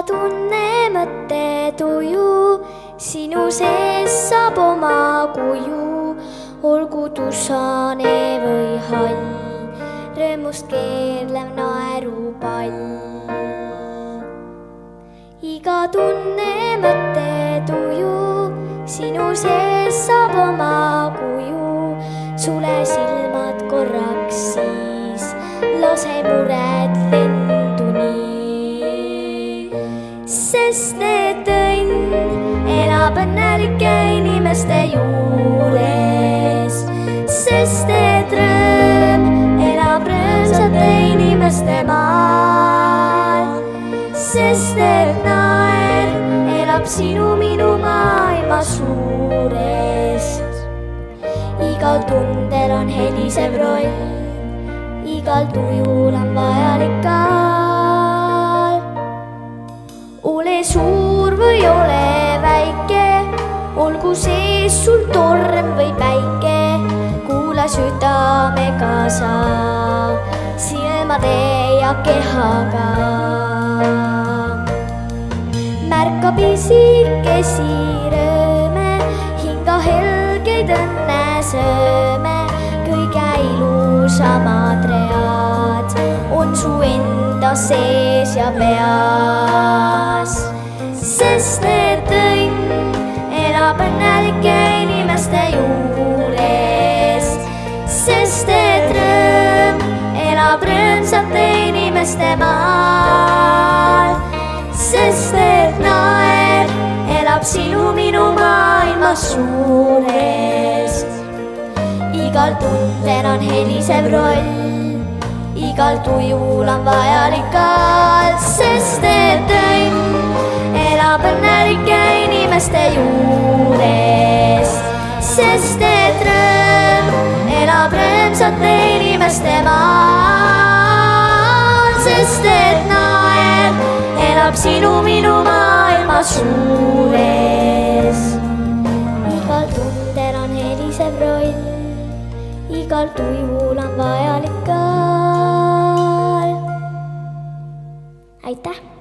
tunne, mõte, tuju sinu sees saab oma kuju, olgu tussane või hall, rõõmust keerlev naerupall. Iga tunne, mõte, tuju sinu sees saab oma kuju, sule silmad korraks siis, lase mured lendu nii. Sest need õnn elab õnnelike inimeste juures, sest need rõõm elab rõõmsate inimeste maal, sest need naer elab sinu minu maailma suurest. Igal tundel on helisev roll, igal tujul on vajalik kaal. Ole suur või ole väike, olgu sees sul torm või päike, kuula südamega sa, silmade ja kehaga. Märka pisikesi rõõme, hinga helgeid õnnesööme, kõige ilusamad read on su enda sees ja peas. Sest need õnn elab õnnelike inimeste juures, sest need rõõm elab rõõmsate inimeste maal, sest need naer elab sinu minu maailma suurest. Igal tundel on helisev roll, igal tujul on vajalik kaal, sest need õnn elab õnnelike inimeste juures, sest need rõõm elab rõõmsate inimeste maal, sest need naer elab sinu minu maailma suures. Igal tundel on helisev roll, igal tujul on vajalik kaal. Aitäh!